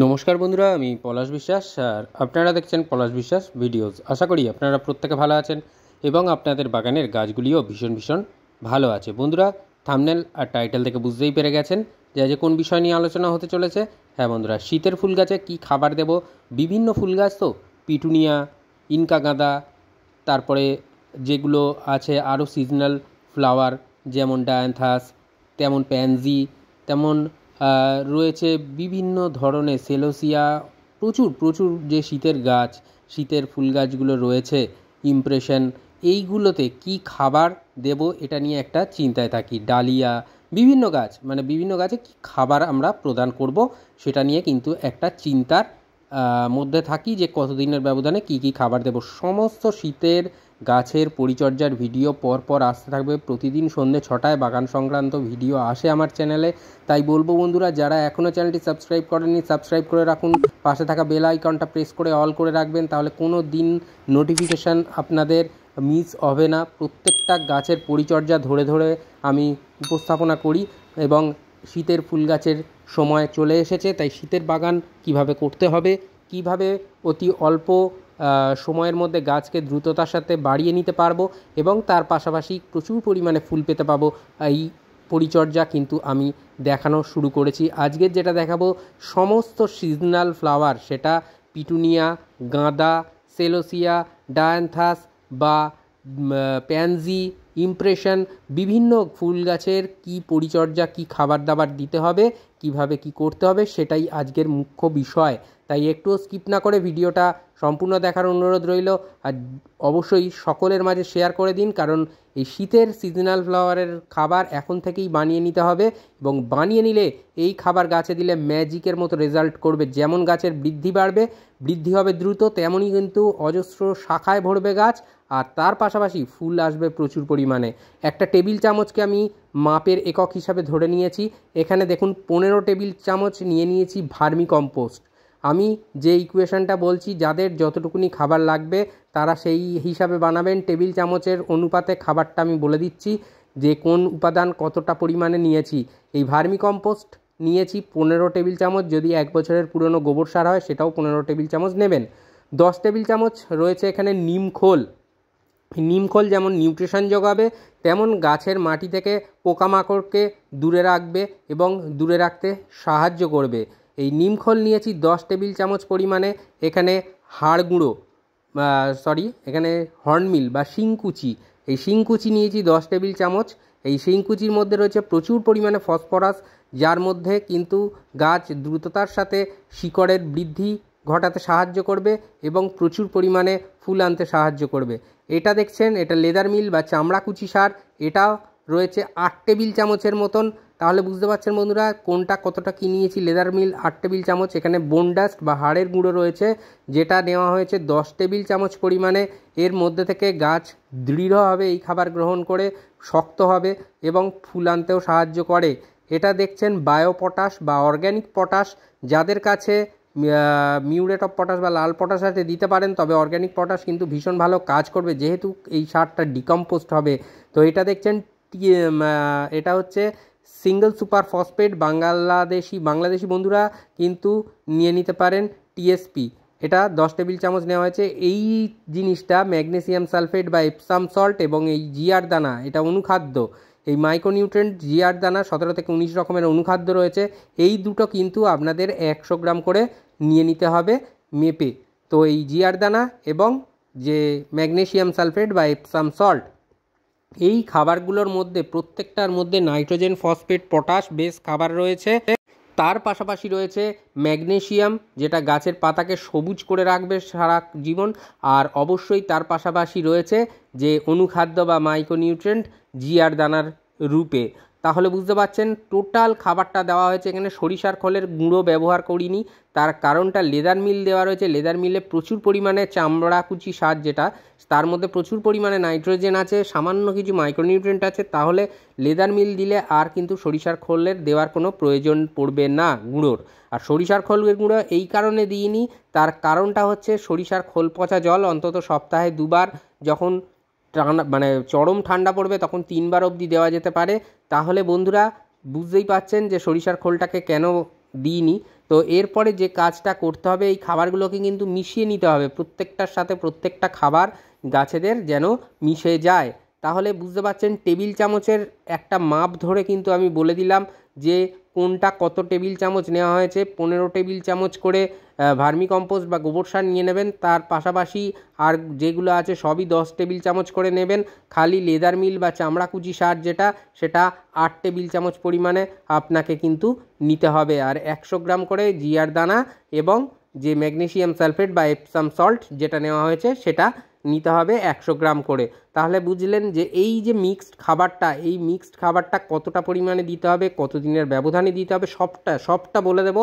নমস্কার বন্ধুরা, আমি পলাশ বিশ্বাস আর আপনারা দেখছেন পলাশ বিশ্বাস ভিডিওস। আশা করি আপনারা প্রত্যেকে ভালো আছেন এবং আপনাদের বাগানের গাছগুলিও ভীষণ ভীষণ ভালো আছে। বন্ধুরা, থাম্বনেল আর টাইটেল থেকে বুঝতেই পেরে গেছেন যে আজ কোন বিষয় নিয়ে আলোচনা হতে চলেছে। হ্যাঁ বন্ধুরা, শীতের ফুল গাছে কী খাবার দেব, বিভিন্ন ফুল গাছ তো পিটুনিয়া, ইনকা গাঁদা, তারপরে যেগুলো আছে আরও সিজনাল ফ্লাওয়ার যেমন ডায়ান্থাস, তেমন প্যানজি, তেমন রয়েছে বিভিন্ন ধরনের সেলোসিয়া, প্রচুর প্রচুর যে শীতের গাছ, শীতের ফুল গাছগুলো রয়েছে, ইমপ্রেশন, এইগুলোতে কি খাবার দেব এটা নিয়ে একটা চিন্তায় থাকি। ডালিয়া, বিভিন্ন গাছ, মানে বিভিন্ন গাছে কী খাবার আমরা প্রদান করব সেটা নিয়ে কিন্তু একটা চিন্তার মধ্যে থাকি যে কতদিনের ব্যবধানে কি কি খাবার দেব। সমস্ত শীতের গাছের পরিচর্যার ভিডিও পরপর আসতে থাকবে। প্রতিদিন সন্ধ্যে 6টায় বাগান সংক্রান্ত ভিডিও আসে আমার চ্যানেলে। তাই বলবো বন্ধুরা, যারা এখনও চ্যানেলটি সাবস্ক্রাইব করেননি সাবস্ক্রাইব করে রাখুন, পাশে থাকা বেল আইকনটা প্রেস করে অল করে রাখবেন, তাহলে কোনো দিন নোটিফিকেশান আপনাদের মিস হবে না। প্রত্যেকটা গাছের পরিচর্যা ধরে ধরে আমি উপস্থাপনা করি এবং শীতের ফুল গাছের সময় চলে এসেছে, তাই শীতের বাগান কিভাবে করতে হবে, কিভাবে অতি অল্প সময়ের মধ্যে গাছকে দ্রুততার সাথে বাড়িয়ে নিতে পারবো এবং তার পাশাপাশি প্রচুর পরিমাণে ফুল পেতে পাবো, এই পরিচর্যা কিন্তু আমি দেখানো শুরু করেছি। আজকের যেটা দেখাবো সমস্ত সিজনাল ফ্লাওয়ার, সেটা পিটুনিয়া, গাঁদা, সেলোসিয়া, ডায়ান্থাস বা প্যানজি, ইমপ্রেশন, বিভিন্ন ফুল গাছের কি পরিচর্যা, কি খাবার দাবার দিতে হবে, কিভাবে কি করতে হবে, সেটাই আজকের মুখ্য বিষয়। তাই একটুও স্কিপ না করে ভিডিওটা সম্পূর্ণ দেখার অনুরোধ রইল। আর অবশ্যই সকলের মাঝে শেয়ার করে দিন, কারণ এই শীতের সিজনাল ফ্লাওয়ারের খাবার এখন থেকেই বানিয়ে নিতে হবে এবং বানিয়ে নিলে এই খাবার গাছে দিলে ম্যাজিকের মতো রেজাল্ট করবে। যেমন গাছের বৃদ্ধি বাড়বে, বৃদ্ধি হবে দ্রুত, তেমনই কিন্তু অজস্র শাখায় ভরবে গাছ, আর তার পাশাপাশি ফুল আসবে প্রচুর পরিমাণে। একটা টেবিল চামচকে আমি মাপের একক হিসাবে ধরে নিয়েছি। এখানে দেখুন 15 টেবিল চামচ নিয়ে নিয়েছি ভার্মি কম্পোস্ট। আমি যে ইকুয়েশনটা বলছি, যাদের যতটুকুনি খাবার লাগবে তারা সেই হিসাবে বানাবেন। টেবিল চামচের অনুপাতে খাবারটা আমি বলে দিচ্ছি যে কোন উপাদান কতটা পরিমাণে নিয়েছি। এই ভার্মি কম্পোস্ট নিয়েছি 15 টেবিল চামচ, যদি 1 বছরের পুরনো গোবর সার হয় সেটাও 15 টেবিল চামচ নেবেন। 10 টেবিল চামচ রয়েছে এখানে নিম খোল। নিম খোল যেমন নিউট্রিশন যোগাবে, তেমন গাছের মাটি থেকে পোকামাকড়কে দূরে রাখবে এবং দূরে রাখতে সাহায্য করবে। এই নিম খোল নিয়েছি 10 টেবিল চামচ পরিমাণে। এখানে হাড় গুঁড়ো, এখানে হর্নমিল বা শিংকুচি, এই শিংকুচি নিয়েছি 10 টেবিল চামচ। এই শিংকুচির মধ্যে রয়েছে প্রচুর পরিমাণে ফসফরাস, যার মধ্যে কিন্তু গাছ দ্রুততার সাথে শিকড়ের বৃদ্ধি ঘটাতে সাহায্য করবে এবং প্রচুর পরিমাণে ফুল আনতে সাহায্য করবে। এটা দেখছেন, এটা লেদার মিল বা চামড়াকুচি সার, এটা রয়েছে 8 টেবিল চামচের মতন। তাহলে বুঝতে পারছেন বন্ধুরা কোনটা কতটা কী নিয়েছি। লেদার মিল 8 টেবিল চামচ। এখানে বোন ডাস্ট বা হাড়ের গুঁড়ো রয়েছে, যেটা নেওয়া হয়েছে 10 টেবিল চামচ পরিমাণে। এর মধ্যে থেকে গাছ দৃঢ় হবে এই খাবার গ্রহণ করে, শক্ত হবে এবং ফুল আনতেও সাহায্য করে। এটা দেখছেন বায়ো পটাশ বা অর্গ্যানিক পটাশ। যাদের কাছে মিউরেট অফ পটাশ বা লাল পটাশ আছে দিতে পারেন, তবে অর্গ্যানিক পটাশ কিন্তু ভীষণ ভালো কাজ করবে, যেহেতু এই সারটা ডিকম্পোস্ট হবে। তো এটা দেখছেন, এটা হচ্ছে সিঙ্গল সুপার ফসফেট, বাংলাদেশি বন্ধুরা কিন্তু নিয়ে নিতে পারেন টিএসপি। এটা 10 টেবিল চামচ নেওয়া হয়েছে। এই জিনিসটা ম্যাগনেসিয়াম সালফেট বা এপসাম সল্ট এবং এই জিআর দানা, এটা অনুখাদ্য। এই মাইক্রোনিউট্রেন্ট জিআর দানা 17 থেকে 19 রকমের অনুখাদ্য রয়েছে। এই দুটো কিন্তু আপনাদের 100 গ্রাম করে নিয়ে নিতে হবে মেপে। তো এই জিআর দানা এবং যে ম্যাগনেসিয়াম সালফেট বা এপসাম সল্ট, এই খাবারগুলোর মধ্যে প্রত্যেকটার মধ্যে নাইট্রোজেন, ফসফেট, পটাশ বেস খাবার রয়েছে। তার পাশাপাশি রয়েছে ম্যাগনেসিয়াম, যেটা গাছের পাতাকে সবুজ করে রাখবে সারা জীবন। আর অবশ্যই তার পাশাপাশি রয়েছে যে অনুখাদ্য বা মাইক্রোনিউট্রেন্ট জিআর দানার রূপে। তাহলে বুঝতে পারছেন টোটাল খাবারটা দেওয়া হয়েছে। এখানে সরিষার খোলের গুঁড়ো ব্যবহার করিনি, তার কারণটা লেদার মিল দেওয়া রয়েছে। লেদার মিলে প্রচুর পরিমাণে চামড়াকুচি সার, যেটা তার মধ্যে প্রচুর পরিমাণে নাইট্রোজেন আছে, সামান্য কিছু মাইক্রোনিউট্রেন্ট আছে। তাহলে লেদার মিল দিলে আর কিন্তু সরিষার খোলের দেওয়ার কোনো প্রয়োজন পড়বে না গুঁড়োর। আর সরিষার খোলের গুঁড়ো এই কারণে দিইনি, তার কারণটা হচ্ছে সরিষার খোল পচা জল অন্তত সপ্তাহে 2বার, যখন মানে চরম ঠান্ডা পড়বে তখন 3বার অবধি দেওয়া যেতে পারে। তাহলে বন্ধুরা বুঝতেই পাচ্ছেন যে সরিষার খোলটাকে কেন দিইনি। তো তো এরপরে যে কাজটা করতে হবে, এই খাবারগুলোকে কিন্তু মিশিয়ে নিতে হবে, প্রত্যেকটার সাথে প্রত্যেকটা খাবার গাছেদের যেন মিশে যায়। তাহলে বুঝতে পারছেন টেবিল চামচের একটা মাপ ধরে কিন্তু আমি বলে দিলাম যে কোনটা কত টেবিল চামচ নেওয়া হয়েছে। 15 টেবিল চামচ করে ভার্মি কম্পোস্ট বা গোবর সার নিয়ে নেবেন, তার পাশাপাশি আর যেগুলো আছে সবই 10 টেবিল চামচ করে নেবেন। খালি লেদার মিল বা চামড়াকুচি সার যেটা, সেটা 8 টেবিল চামচ পরিমাণে আপনাকে কিন্তু নিতে হবে। আর 100 গ্রাম করে জিয়ার দানা এবং যে ম্যাগনেসিয়াম সালফেট বা এপসাম সল্ট যেটা নেওয়া হয়েছে সেটা নিতে হবে 100 গ্রাম করে। তাহলে বুঝলেন যে এই যে মিক্সড খাবারটা, এই মিক্সড খাবারটা কতটা পরিমাণে দিতে হবে, কত দিনের ব্যবধানে দিতে হবে, সবটা বলে দেব।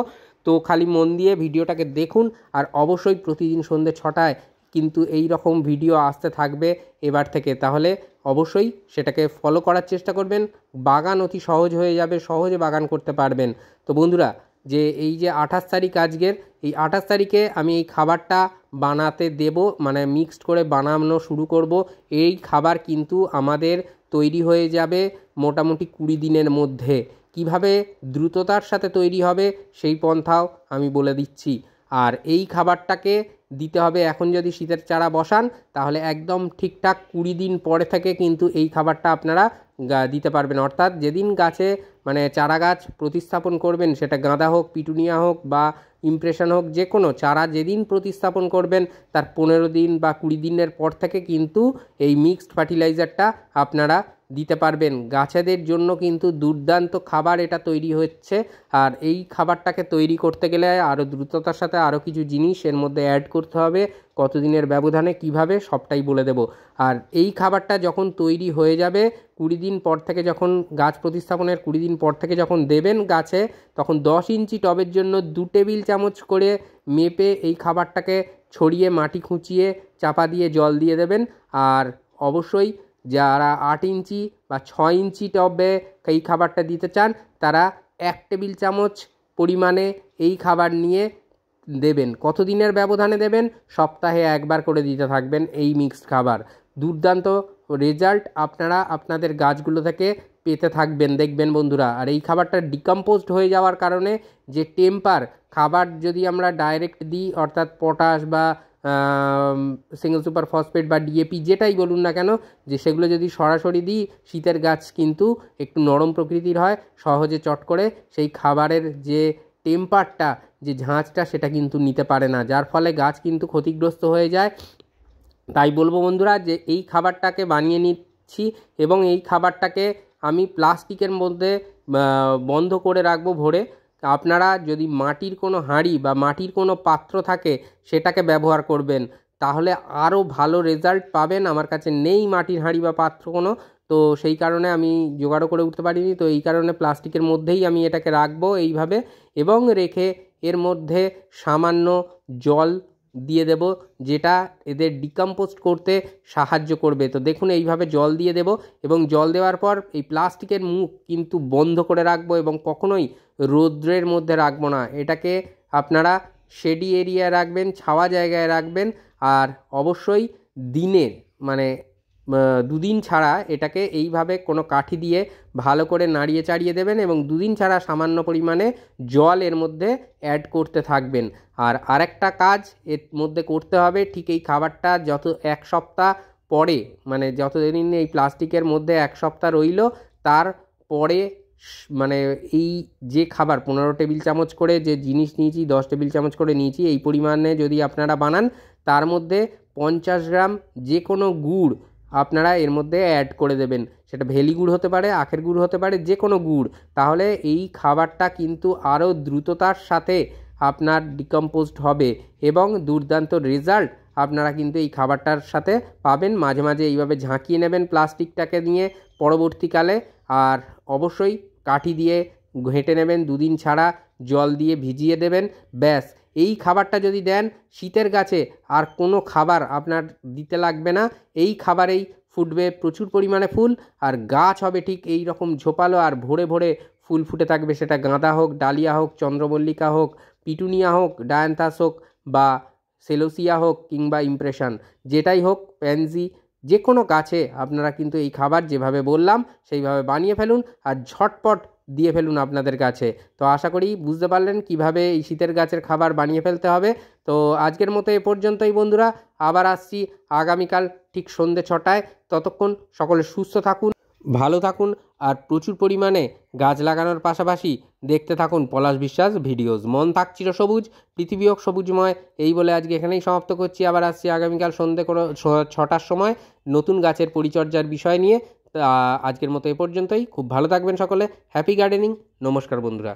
তো খালি মন দিয়ে ভিডিওটাকে দেখুন। আর অবশ্যই প্রতিদিন সন্ধ্যে 6টায় কিন্তু এই রকম ভিডিও আসতে থাকবে এবার থেকে। তাহলে অবশ্যই সেটাকে ফলো করার চেষ্টা করবেন, বাগান অতি সহজ হয়ে যাবে, সহজে বাগান করতে পারবেন। তো বন্ধুরা, যে এই যে 28 তারিখ আজকের, এই 28 তারিখে আমি এই খাবারটা বানাতে দেব, মানে মিক্সড করে বানানো শুরু করব। এই খাবার কিন্তু আমাদের তৈরি হয়ে যাবে মোটামুটি 20 দিনের মধ্যে। কিভাবে দ্রুততার সাথে তৈরি হবে সেই পন্থাও আমি বলে দিচ্ছি। আর এই খাবারটাকে দিতে হবে, এখন যদি শীতের চারা বসান তাহলে একদম ঠিকঠাক 20 দিন পরে থেকে কিন্তু এই খাবারটা আপনারা দিতে পারবেন। অর্থাৎ যেদিন গাছে মানে চারা গাছ প্রতিস্থাপন করবেন, সেটা গাঁদা হোক, পিটুনিয়া হোক বা ইমপ্রেশন হোক, যে কোনো চারা যেদিন প্রতিস্থাপন করবেন তার 15 দিন বা 20 দিনের পর থেকে কিন্তু এই মিক্সড ফার্টিলাইজারটা আপনারা দিতে পারবেন। গাছেদের জন্য কিন্তু দুর্দান্ত খাবার এটা তৈরি হচ্ছে। আর এই খাবারটাকে তৈরি করতে গেলে আরও দ্রুততার সাথে আরও কিছু জিনিস এর মধ্যে অ্যাড করতে হবে, কতদিনের ব্যবধানে কিভাবে সবটাই বলে দেব। আর এই খাবারটা যখন তৈরি হয়ে যাবে 20 দিন পর থেকে, যখন গাছ প্রতিস্থাপনের 20 দিন পর থেকে যখন দেবেন গাছে, তখন 10 ইঞ্চি টবের জন্য 2 টেবিল চামচ করে মেপে এই খাবারটাকে ছড়িয়ে মাটি খুঁচিয়ে চাপা দিয়ে জল দিয়ে দেবেন। আর অবশ্যই যারা 8 ইঞ্চি বা 6 ইঞ্চি টবে এই খাবারটা দিতে চান তারা 1 টেবিল চামচ পরিমাণে এই খাবার নিয়ে দেবেন। কতদিনের ব্যবধানে দেবেন? সপ্তাহে একবার করে দিতে থাকবেন এই মিক্সড খাবার। দুর্দান্ত রেজাল্ট আপনারা আপনাদের গাছগুলো থেকে পেতে থাকবেন, দেখবেন বন্ধুরা। আর এই খাবারটা ডিকম্পোজড হয়ে যাওয়ার কারণে যে টেম্পার খাবার যদি আমরা ডাইরেক্ট দিই, অর্থাৎ পটাশ বা সিঙ্গেল সুপার ফসফেট বা ডিএপি যেটাই বলুন না কেন, যে সেগুলো যদি সরাসরি দিই, শীতের গাছ কিন্তু একটু নরম প্রকৃতির হয়, সহজে চট করে সেই খাবারের যে টেম্পারটা, যে ঝাঁঝটা, সেটা কিন্তু নিতে পারে না, যার ফলে গাছ কিন্তু ক্ষতিগ্রস্ত হয়ে যায়। তাই বলবো বন্ধুরা যে এই খাবারটাকে বানিয়ে নিচ্ছি এবং এই খাবারটাকে আমি প্লাস্টিকের মধ্যে বন্ধ করে রাখবো ভরে। আপনারা যদি মাটির কোনো হাঁড়ি বা মাটির কোনো পাত্র থাকে সেটাকে ব্যবহার করবেন, তাহলে আরও ভালো রেজাল্ট পাবেন। আমার কাছে নেই মাটির হাঁড়ি বা পাত্র কোনো, তো সেই কারণে আমি জোগাড়ও করে উঠতে পারিনি। তো এই কারণে প্লাস্টিকের মধ্যেই আমি এটাকে রাখবো এইভাবে, এবং রেখে এর মধ্যে সামান্য জল দিয়ে দেব, যেটা এদের ডিকম্পোস্ট করতে সাহায্য করবে। তো দেখুন এইভাবে জল দিয়ে দেব, এবং জল দেওয়ার পর এই প্লাস্টিকের মুখ কিন্তু বন্ধ করে রাখবো এবং কখনোই রৌদ্রের মধ্যে রাখবো না। এটাকে আপনারা শেডি এরিয়ায় রাখবেন, ছাওয়া জায়গায় রাখবেন। আর অবশ্যই দিনের মানে 2 দিন ছাড়া এটাকে এইভাবে কোনো কাঠি দিয়ে ভালো করে নাড়িয়ে চাড়িয়ে দেবেন, এবং 2 দিন ছাড়া সামান্য পরিমাণে জল এর মধ্যে অ্যাড করতে থাকবেন। আর আরেকটা কাজ এর মধ্যে করতে হবে, ঠিক এই খাবারটা যত 1 সপ্তাহ পরে, মানে যতদিন এই প্লাস্টিকের মধ্যে 1 সপ্তাহ রইল, তারপরে মানে এই যে খাবার 15 টেবিল চামচ করে যে জিনিস নিয়েছি, 10 টেবিল চামচ করে নিয়েছি, এই পরিমাণে যদি আপনারা বানান, তার মধ্যে 50 গ্রাম যে কোনো গুড় আপনারা এর মধ্যে অ্যাড করে দেবেন। সেটা ভেলি গুড় হতে পারে, আখের গুড় হতে পারে, যে কোনো গুড়। তাহলে এই খাবারটা কিন্তু আরও দ্রুততার সাথে আপনার ডিকম্পোজড হবে এবং দুর্দান্ত রেজাল্ট আপনারা কিন্তু এই খাবারটার সাথে পাবেন। মাঝে মাঝে এইভাবে ঝাঁকিয়ে নেবেন প্লাস্টিকটাকে নিয়ে পরবর্তীকালে, আর অবশ্যই কাঠি দিয়ে ঘেঁটে নেবেন, 2 দিন ছাড়া জল দিয়ে ভিজিয়ে দেবেন। ব্যাস, এই খাবারটা যদি দেন, শীতের গাছে আর কোনো খাবার আপনার দিতে লাগবে না। এই খাবারেই ফুটবে প্রচুর পরিমাণে ফুল, আর গাছ হবে ঠিক এই রকম ঝোপালো আর ভরে ভরে ফুল ফুটে থাকবে। সেটা গাঁদা হোক, ডালিয়া হোক, চন্দ্রমল্লিকা হোক, পিটুনিয়া হোক, ডায়ান্থাস হোক বা সেলোসিয়া হোক, কিংবা ইমপ্রেশন, যেটাই হোক, প্যানজি, যে কোনো গাছে আপনারা কিন্তু এই খাবার যেভাবে বললাম সেইভাবে বানিয়ে ফেলুন, আর ঝটপট দিয়ে ফেলুন আপনাদের কাছে। তো আশা করি বুঝতে পারলেন কিভাবে এই শীতের গাছের খাবার বানিয়ে ফেলতে হবে। তো আজকের মতো এ পর্যন্তই বন্ধুরা, আবার আসছি আগামীকাল ঠিক সন্ধ্যে 6টায়। ততক্ষণ সকলে সুস্থ থাকুন, ভালো থাকুন, আর প্রচুর পরিমাণে গাছ লাগানোর পাশাপাশি দেখতে থাকুন পলাশ বিশ্বাস ভিডিওস। মন থাক চিরসবুজ, পৃথিবী হোক সবুজময়, এই বলে আজকে এখানেই সমাপ্ত করছি। আবার আসছি আগামীকাল সন্ধ্যে 6টার সময় নতুন গাছের পরিচর্যার বিষয় নিয়ে। আজকের মতো এ পর্যন্তই। খুব ভালো থাকবেন সকলে। Happy gardening. নমস্কার বন্ধুরা।